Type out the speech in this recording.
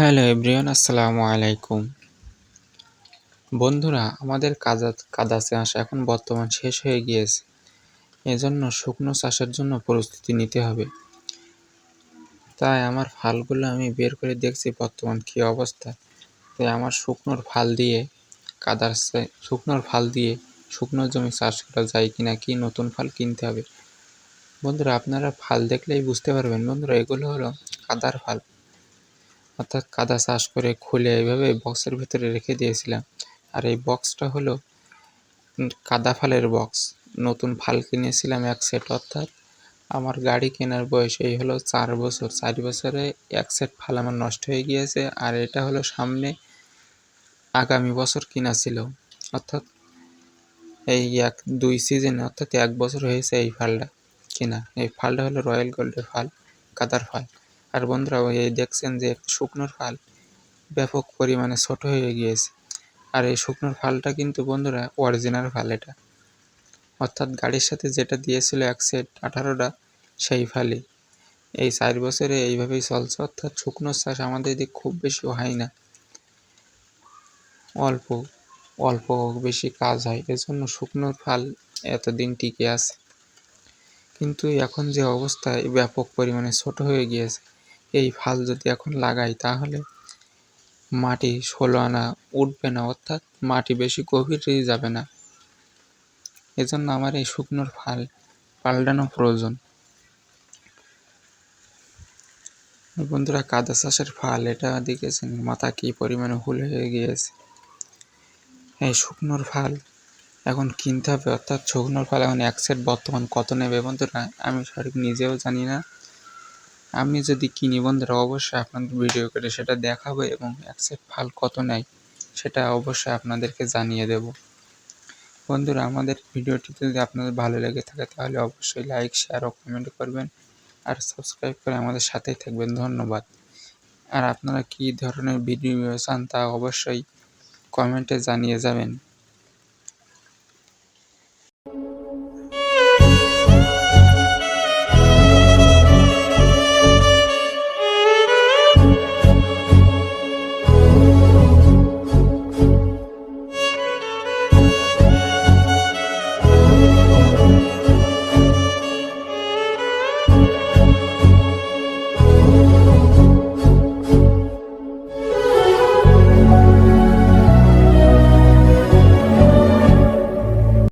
Hello everyone, আসসালামু আলাইকুম। বন্ধুরা, আমাদের কাদা চাষ এখন বর্তমান শেষ হয়ে গিয়েছে। এজন্য শুকনো চাষের জন্য প্রস্তুতি নিতে হবে। তাই আমার ফালগুলো আমি বের করে দেখছি বর্তমান কী অবস্থা। তাই আমার শুকনোর ফাল দিয়ে শুকনো জমি চাষ করা যায় কিনা, কি নতুন ফাল কিনতে হবে। বন্ধুরা, আপনারা ফাল দেখলেই বুঝতে পারবেন। বন্ধুরা, এগুলো হলো কাদার ফাল, অর্থাৎ কাদা চাষ করে খুলে এইভাবে বক্সের ভেতরে রেখে দিয়েছিলাম। আর এই বক্সটা হলো কাদা ফালের বক্স। নতুন ফাল কিনেছিলাম এক সেট, অর্থাৎ আমার গাড়ি কেনার বয়স এই হলো 4 বছর। 4 বছরে এক সেট ফাল আমার নষ্ট হয়ে গিয়েছে। আর এটা হলো সামনে আগামী বছর কিনা ছিল, অর্থাৎ এই 2 সিজনে, অর্থাৎ 1 বছর হয়েছে এই ফালটা কেনা। এই ফালটা হলো রয়্যাল গোল্ডের ফাল, কাদার ফাল। আর বন্ধুরা, এই দেখছেন যে শুকনোর ফাল ব্যাপক পরিমাণে ছোট হয়ে গিয়েছে। আর এই শুকনোর ফালটা কিন্তু বন্ধুরা অরিজিনাল ফাল এটা, অর্থাৎ গাড়ির সাথে যেটা দিয়েছিল এক সেট 18টা, সেই ফালই। এই 4 বছরে এইভাবেই চলছে, অর্থাৎ শুকনোর চাষ আমাদের এদিকে খুব বেশি হয় না, অল্প অল্প বেশি কাজ হয়, এজন্য শুকনোর ফাল এতদিন টিকে আছে। কিন্তু এখন যে অবস্থায় ব্যাপক পরিমাণে ছোট হয়ে গিয়েছে, এই ফাল যদি এখন লাগাই তাহলে মাটি 16 আনা উঠবে না, অর্থাৎ মাটি বেশি গভীরে যাবে না। এজন্য আমার এই শুকনোর ফাল পাল্টানো প্রয়োজন। বন্ধুরা, কাদা চাষের ফাল এটা দেখেছেন, মাথা কি পরিমাণে হুল হয়ে গিয়েছে। এই শুকনোর ফাল এখন কিনতে হবে, অর্থাৎ শুকনোর ফাল এখন এক সেট বর্তমান কত নেবে বন্ধুরা, আমি সঠিক নিজেও জানি না। আমি যদি কিনি বন্ধুরা, অবশ্যই আপনাদের ভিডিও করে সেটা দেখাবো এবং এক সেট ফাল কত নেয় সেটা অবশ্যই আপনাদেরকে জানিয়ে দেব। বন্ধুরা, আমাদের ভিডিওটি যদি আপনাদের ভালো লেগে থাকে তাহলে অবশ্যই লাইক, শেয়ার ও কমেন্ট করবেন, আর সাবস্ক্রাইব করে আমাদের সাথেই থাকবেন। ধন্যবাদ। আর আপনারা কী ধরনের ভিডিও চান তা অবশ্যই কমেন্টে জানিয়ে যাবেন।